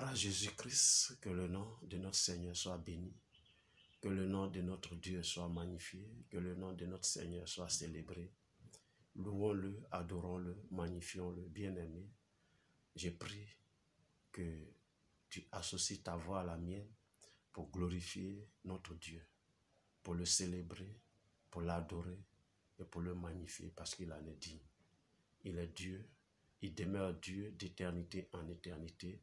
Gloire à Jésus-Christ, que le nom de notre Seigneur soit béni, que le nom de notre Dieu soit magnifié, que le nom de notre Seigneur soit célébré. Louons-le, adorons-le, magnifions-le, bien-aimé. J'ai prie que tu associes ta voix à la mienne pour glorifier notre Dieu, pour le célébrer, pour l'adorer et pour le magnifier parce qu'il en est digne. Il est Dieu, il demeure Dieu d'éternité en éternité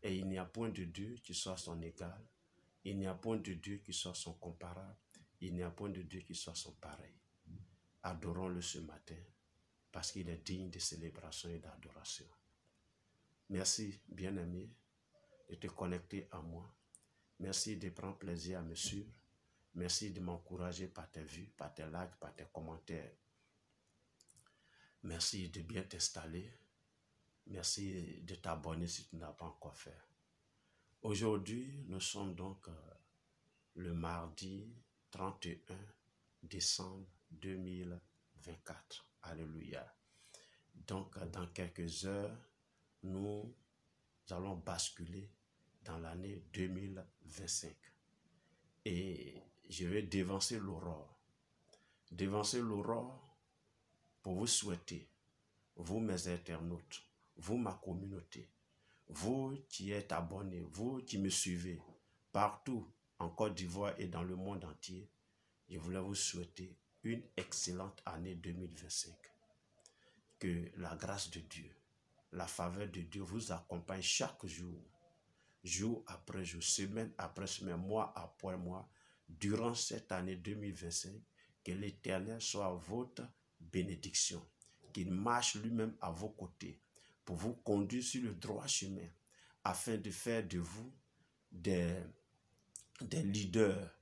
et il n'y a point de Dieu qui soit son égal, il n'y a point de Dieu qui soit son comparable, il n'y a point de Dieu qui soit son pareil. Adorons-le ce matin parce qu'il est digne de célébration et d'adoration. Merci, bien-aimé, de te connecter à moi. Merci de prendre plaisir à me suivre. Merci de m'encourager par tes vues, par tes likes, par tes commentaires. Merci de bien t'installer. Merci de t'abonner si tu n'as pas encore fait. Aujourd'hui, nous sommes donc le mardi 31 décembre 2024. Alléluia. Donc, dans quelques heures, nous allons basculer dans l'année 2025. Et je vais dévancer l'aurore. Dévancer l'aurore pour vous souhaiter, vous mes internautes, vous ma communauté, vous qui êtes abonnés, vous qui me suivez partout en Côte d'Ivoire et dans le monde entier, je voulais vous souhaiter une excellente année 2025. Que la grâce de Dieu, la faveur de Dieu vous accompagne chaque jour, jour après jour, semaine après semaine, mois après mois, durant cette année 2025, que l'Éternel soit votre bénédiction, qu'il marche lui-même à vos côtés pour vous conduire sur le droit chemin, afin de faire de vous des leaders,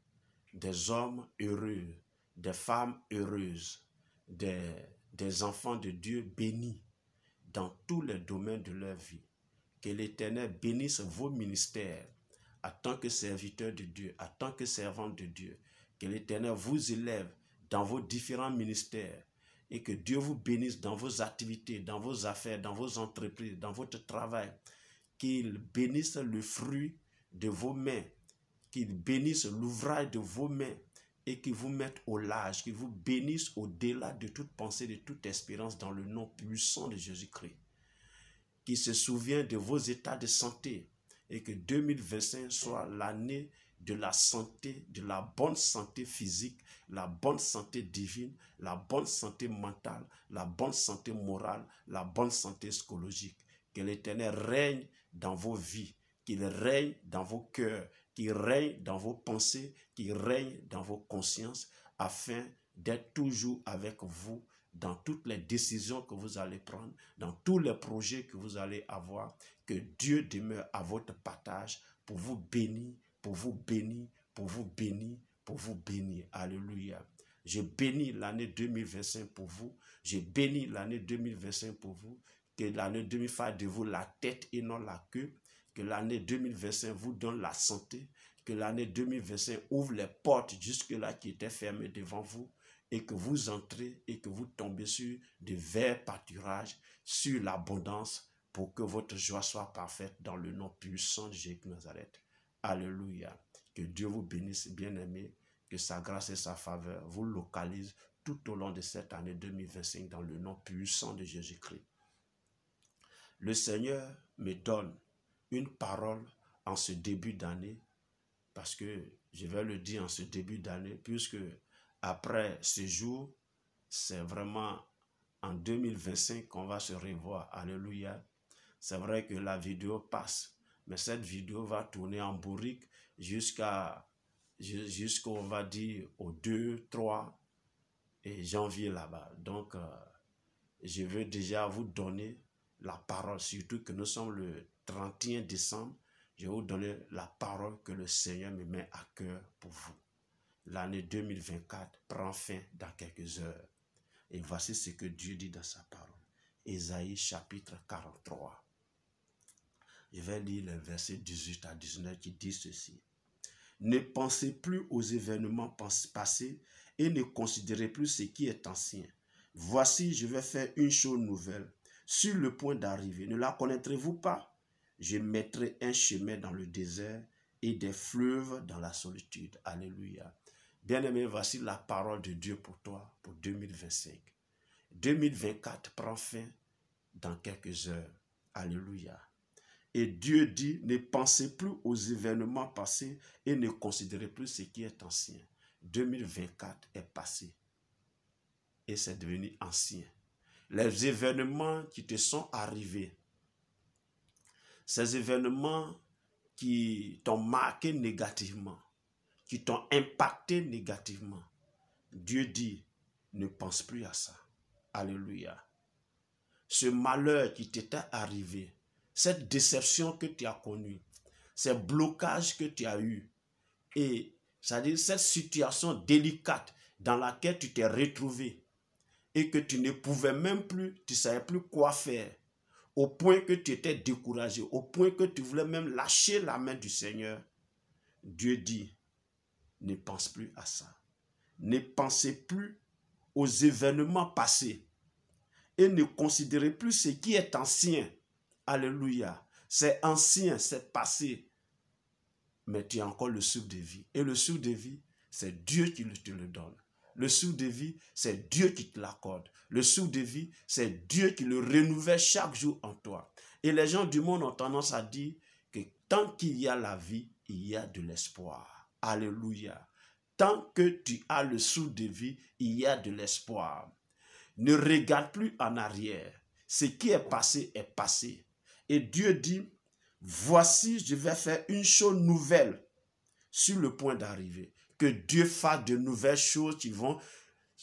des hommes heureux, des femmes heureuses, des enfants de Dieu bénis dans tous les domaines de leur vie. Que l'Éternel bénisse vos ministères en tant que serviteurs de Dieu, en tant que servants de Dieu. Que l'Éternel vous élève dans vos différents ministères et que Dieu vous bénisse dans vos activités, dans vos affaires, dans vos entreprises, dans votre travail. Qu'il bénisse le fruit de vos mains, qu'il bénisse l'ouvrage de vos mains et qu'il vous mette au large, qu'il vous bénisse au-delà de toute pensée, de toute espérance dans le nom puissant de Jésus-Christ. Qu'il se souvienne de vos états de santé et que 2025 soit l'année de la santé, de la bonne santé physique, la bonne santé divine, la bonne santé mentale, la bonne santé morale, la bonne santé psychologique. Que l'Éternel règne dans vos vies, qu'il règne dans vos cœurs, qu'il règne dans vos pensées, qu'il règne dans vos consciences, afin d'être toujours avec vous dans toutes les décisions que vous allez prendre, dans tous les projets que vous allez avoir. Que Dieu demeure à votre partage pour vous bénir, pour vous bénir, pour vous bénir, pour vous bénir. Alléluia. Je bénis l'année 2025 pour vous. Je bénis l'année 2025 pour vous. Que l'année 2025 fasse de vous la tête et non la queue. Que l'année 2025 vous donne la santé. Que l'année 2025 ouvre les portes jusque-là qui étaient fermées devant vous. Et que vous entrez et que vous tombez sur de verts pâturages, sur l'abondance, pour que votre joie soit parfaite dans le nom puissant de Jésus de Nazareth. Alléluia. Que Dieu vous bénisse, bien-aimés, que sa grâce et sa faveur vous localisent tout au long de cette année 2025 dans le nom puissant de Jésus-Christ. Le Seigneur me donne une parole en ce début d'année, parce que je vais le dire en ce début d'année, puisque après ce jour, c'est vraiment en 2025 qu'on va se revoir. Alléluia. C'est vrai que la vidéo passe, mais cette vidéo va tourner en bourrique jusqu'au, on va dire, au 2, 3 et janvier là-bas. Donc, je veux déjà vous donner la parole, surtout que nous sommes le 31 décembre. Je vais vous donner la parole que le Seigneur me met à cœur pour vous. L'année 2024 prend fin dans quelques heures. Et voici ce que Dieu dit dans sa parole. Ésaïe chapitre 43. Je vais lire les versets 18 à 19 qui disent ceci. Ne pensez plus aux événements passés et ne considérez plus ce qui est ancien. Voici, je vais faire une chose nouvelle, sur le point d'arriver. Ne la connaîtrez-vous pas? Je mettrai un chemin dans le désert et des fleuves dans la solitude. Alléluia. Bien-aimé, voici la parole de Dieu pour toi pour 2025. 2024 prend fin dans quelques heures. Alléluia. Et Dieu dit, ne pensez plus aux événements passés et ne considérez plus ce qui est ancien. 2024 est passé et c'est devenu ancien. Les événements qui te sont arrivés, ces événements qui t'ont marqué négativement, qui t'ont impacté négativement, Dieu dit, ne pense plus à ça. Alléluia. Ce malheur qui t'était arrivé, cette déception que tu as connue, ces blocages que tu as eus, et c'est-à-dire cette situation délicate dans laquelle tu t'es retrouvé et que tu ne pouvais même plus, tu ne savais plus quoi faire, au point que tu étais découragé, au point que tu voulais même lâcher la main du Seigneur, Dieu dit, ne pense plus à ça. Ne pensez plus aux événements passés et ne considérez plus ce qui est ancien. Alléluia. C'est ancien, c'est passé. Mais tu as encore le souffle de vie. Et le souffle de vie, c'est Dieu qui te le donne. Le souffle de vie, c'est Dieu qui te l'accorde. Le souffle de vie, c'est Dieu qui le renouvelle chaque jour en toi. Et les gens du monde ont tendance à dire que tant qu'il y a la vie, il y a de l'espoir. Alléluia. Tant que tu as le souffle de vie, il y a de l'espoir. Ne regarde plus en arrière. Ce qui est passé est passé. Et Dieu dit, voici, je vais faire une chose nouvelle sur le point d'arriver. Que Dieu fasse de nouvelles choses qui vont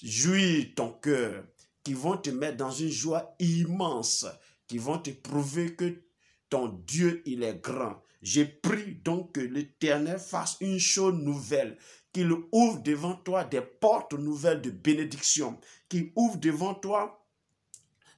jouir ton cœur, qui vont te mettre dans une joie immense, qui vont te prouver que ton Dieu, il est grand. J'ai prie donc que l'Éternel fasse une chose nouvelle, qu'il ouvre devant toi des portes nouvelles de bénédiction, qu'il ouvre devant toi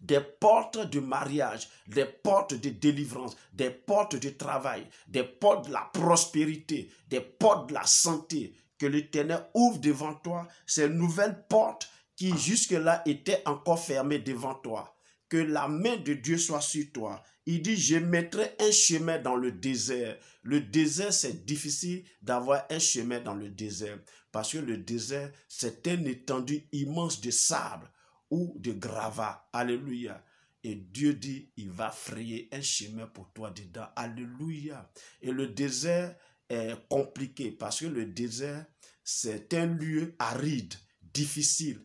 des portes de mariage, des portes de délivrance, des portes de travail, des portes de la prospérité, des portes de la santé, que l'Éternel ouvre devant toi ces nouvelles portes qui jusque-là étaient encore fermées devant toi. Que la main de Dieu soit sur toi. Il dit, je mettrai un chemin dans le désert. Le désert, c'est difficile d'avoir un chemin dans le désert. Parce que le désert, c'est une étendue immense de sable ou de gravats. Alléluia. Et Dieu dit, il va frayer un chemin pour toi dedans. Alléluia. Et le désert est compliqué parce que le désert, c'est un lieu aride, difficile.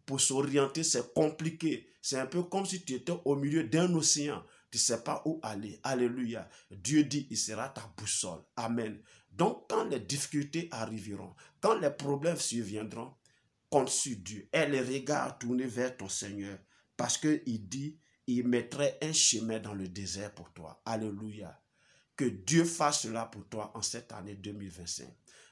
Pour s'orienter, c'est compliqué. C'est un peu comme si tu étais au milieu d'un océan. Tu ne sais pas où aller. Alléluia. Dieu dit, il sera ta boussole. Amen. Donc, quand les difficultés arriveront, quand les problèmes surviendront, compte sur Dieu. Aie les regards tournés vers ton Seigneur. Parce qu'il dit, il mettrait un chemin dans le désert pour toi. Alléluia. Que Dieu fasse cela pour toi en cette année 2025.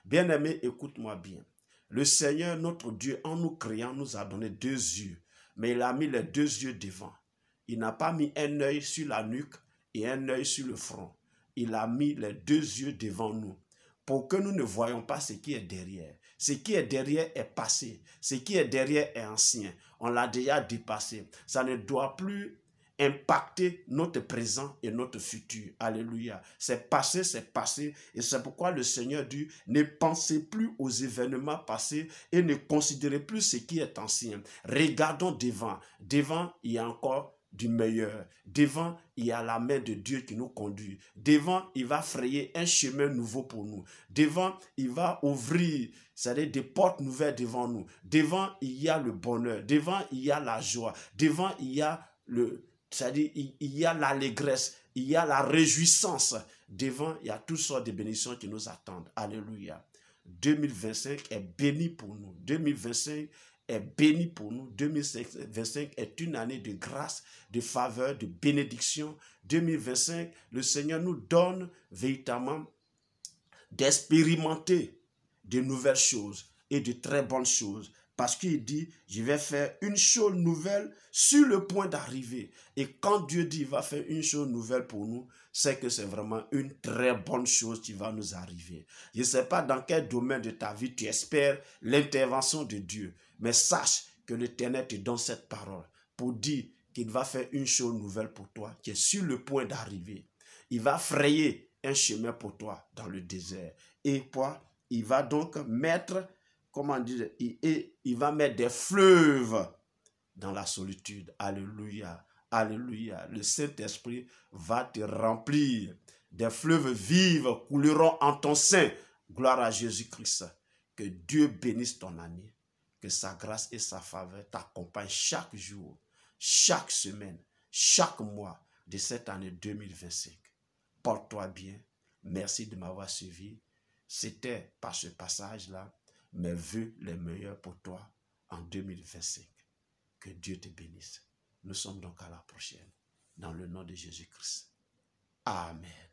Bien-aimé, écoute-moi bien. Le Seigneur, notre Dieu, en nous créant, nous a donné deux yeux. Mais il a mis les deux yeux devant. Il n'a pas mis un œil sur la nuque et un œil sur le front. Il a mis les deux yeux devant nous pour que nous ne voyions pas ce qui est derrière. Ce qui est derrière est passé. Ce qui est derrière est ancien. On l'a déjà dépassé. Ça ne doit plus impacter notre présent et notre futur. Alléluia. C'est passé. Et c'est pourquoi le Seigneur dit, ne pensez plus aux événements passés et ne considérez plus ce qui est ancien. Regardons devant. Devant, il y a encore du meilleur. Devant, il y a la main de Dieu qui nous conduit. Devant, il va frayer un chemin nouveau pour nous. Devant, il va ouvrir, c'est-à-dire des portes nouvelles devant nous. Devant, il y a le bonheur. Devant, il y a la joie. Devant, il y a c'est-à-dire, il y a l'allégresse, il y a la réjouissance. Devant, il y a toutes sortes de bénédictions qui nous attendent. Alléluia. 2025 est béni pour nous. 2025 est béni pour nous. 2025 est une année de grâce, de faveur, de bénédiction. 2025, le Seigneur nous donne véritablement d'expérimenter de nouvelles choses et de très bonnes choses. Parce qu'il dit, je vais faire une chose nouvelle sur le point d'arriver. Et quand Dieu dit, il va faire une chose nouvelle pour nous, c'est que c'est vraiment une très bonne chose qui va nous arriver. Je ne sais pas dans quel domaine de ta vie tu espères l'intervention de Dieu. Mais sache que l'Éternel te donne cette parole pour dire qu'il va faire une chose nouvelle pour toi qui est sur le point d'arriver. Il va frayer un chemin pour toi dans le désert. Et quoi? Il va donc mettre, comment dire, il va mettre des fleuves dans la solitude. Alléluia. Alléluia. Le Saint-Esprit va te remplir. Des fleuves vives couleront en ton sein. Gloire à Jésus-Christ. Que Dieu bénisse ton année. Que sa grâce et sa faveur t'accompagnent chaque jour, chaque semaine, chaque mois de cette année 2025. Porte-toi bien. Merci de m'avoir suivi. C'était par ce passage-là mes vœux les meilleurs pour toi en 2025. Que Dieu te bénisse. Nous sommes donc à la prochaine. Dans le nom de Jésus-Christ. Amen.